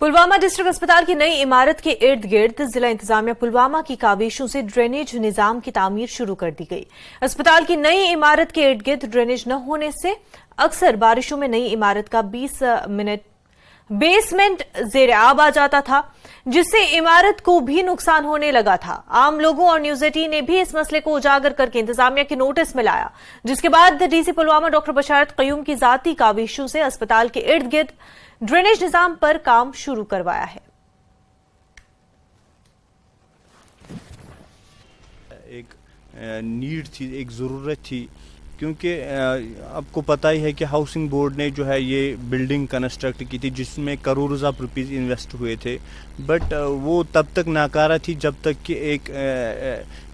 Pulwama district अस्पताल की नई इमारत के इर्द गिर्द जिला इंतजामिया पुलवामा की काविशों से ड्रेनेज निजाम की तामीर शुरू कर दी गई। अस्पताल की नई इमारत के इर्द गिर्द ड्रेनेज न होने से अक्सर बारिशों में नई इमारत का 20 मिनट बेसमेंट जेर-आब आ जाता था, जिससे इमारत को भी नुकसान होने लगा था। आम लोगों और न्यूज 18 ने भी इस मसले को उजागर करके इंतजामिया के नोटिस में लाया, जिसके बाद डीसी पुलवामा डॉक्टर बशारत क़य्यूम की जाती काविशों से अस्पताल के इर्द गिर्द ड्रेनेज निजाम पर काम शुरू करवाया है। एक नीड थी, एक ज़रूरत थी, क्योंकि आपको पता ही है कि हाउसिंग बोर्ड ने जो है ये बिल्डिंग कंस्ट्रक्ट की थी जिसमें करोड़ों रुपीस इन्वेस्ट हुए थे, बट वो तब तक नाकारा थी जब तक कि एक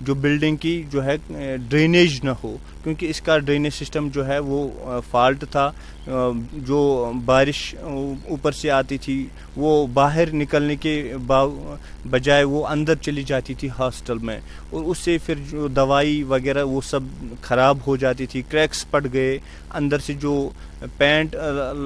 जो बिल्डिंग की जो है ड्रेनेज ना हो, क्योंकि इसका ड्रेनेज सिस्टम जो है वो फॉल्ट था। जो बारिश ऊपर से आती थी वो बाहर निकलने के बजाय वो अंदर चली जाती थी हॉस्टल में, और उससे फिर जो दवाई वगैरह वो सब ख़राब हो जाती थी। क्रैक्स पड़ गए, अंदर से जो पेंट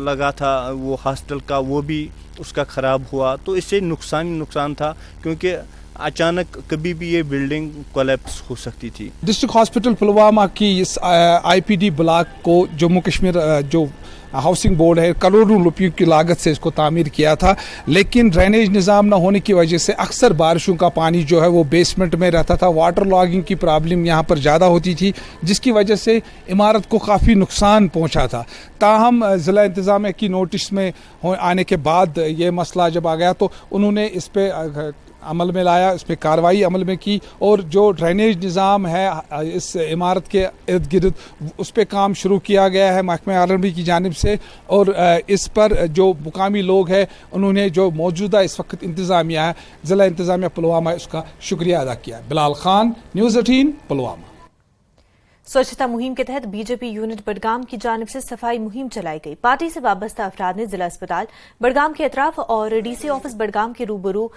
लगा था वो हॉस्टल का वो भी उसका ख़राब हुआ, तो इससे नुकसान था, क्योंकि अचानक कभी भी ये बिल्डिंग कोलैप्स हो सकती थी। डिस्ट्रिक्ट हॉस्पिटल पुलवामा की इस आईपीडी ब्लॉक को जम्मू कश्मीर जो हाउसिंग बोर्ड है करोड़ों रुपयों की लागत से इसको तामीर किया था, लेकिन ड्रेनेज निज़ाम न होने की वजह से अक्सर बारिशों का पानी जो है वो बेसमेंट में रहता था। वाटर लॉगिंग की प्रॉब्लम यहाँ पर ज़्यादा होती थी, जिसकी वजह से इमारत को काफ़ी नुकसान पहुँचा था। ताहम ज़िला इंतज़ामिया की नोटिस में आने के बाद ये मसला जब आ गया तो उन्होंने इस पर अमल में लाया, इस पर कार्रवाई अमल में की, और जो ड्रेनेज निज़ाम है इस इमारत के इर्द गिर्द उस पर काम शुरू किया गया है महकमा आलमी की जानिब से। और इस पर जो मुकामी लोग हैं उन्होंने जो मौजूदा इस वक्त इंतज़ामिया है ज़िला इंतज़ामिया पुलवामा उसका शुक्रिया अदा किया। बिलाल खान, न्यूज़ 18 पुलवामा। स्वच्छता मुहिम के तहत बीजेपी यूनिट बडगाम की जानिब से सफाई मुहिम चलाई गई। पार्टी से वाबस्ता अफराद ने जिला अस्पताल बडगाम के अतराफ और डीसी ऑफिस बडगाम के रूबरू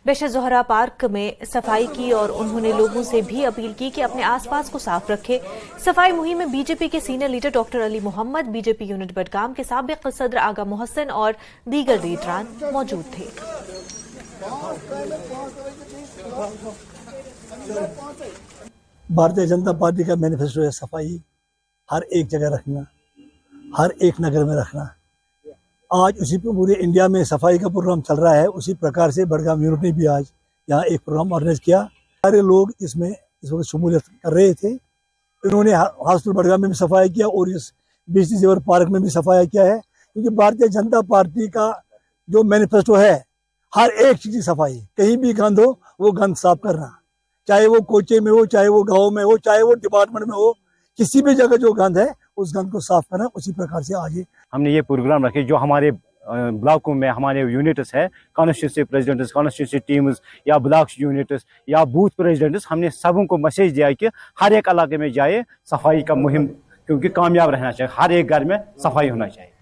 बेशा जोहरा पार्क में सफाई की, और उन्होंने लोगों से भी अपील की कि अपने आसपास को साफ रखें। सफाई मुहिम में बीजेपी के senior leader doctor Ali Mohammad, BJP unit Budgam के साबिक सदर आगा मोहसिन और दीगर लीडरान मौजूद थे। भारतीय जनता पार्टी का मैनिफेस्टो है सफाई हर एक जगह रखना, हर एक नगर में रखना। आज उसी पे पूरे इंडिया में सफाई का प्रोग्राम चल रहा है, उसी प्रकार से बडगाम यूनिट ने भी आज यहाँ एक प्रोग्राम ऑर्गेनाइज किया। सारे लोग इसमें इस वक्त शमूलियत कर रहे थे। इन्होंने हॉस्पिटल बडगाम में भी सफाई किया और इस बीसी जेवर पार्क में भी सफाई किया है, क्योंकि भारतीय जनता पार्टी का जो मैनिफेस्टो है हर एक चीज़ की सफाई। कहीं भी गंद हो वो गंद साफ करना, चाहे वो कोचे में हो, चाहे वो गाँव में हो, चाहे वो डिपार्टमेंट में हो, किसी भी जगह जो गंद है उस गंद को साफ करना। उसी प्रकार से आज हमने ये प्रोग्राम रखे जो हमारे ब्लॉकों में हमारे यूनिट्स है, कॉन्स्टिट्यूंसी प्रेसिडेंट्स, कॉन्स्टिट्यूंसी टीम्स या ब्लॉक यूनिट्स या बूथ प्रेसिडेंट्स, हमने सबों को मैसेज दिया कि हर एक इलाके में जाए सफाई का मुहिम, क्योंकि कामयाब रहना चाहिए, हर एक घर में सफाई होना चाहिए।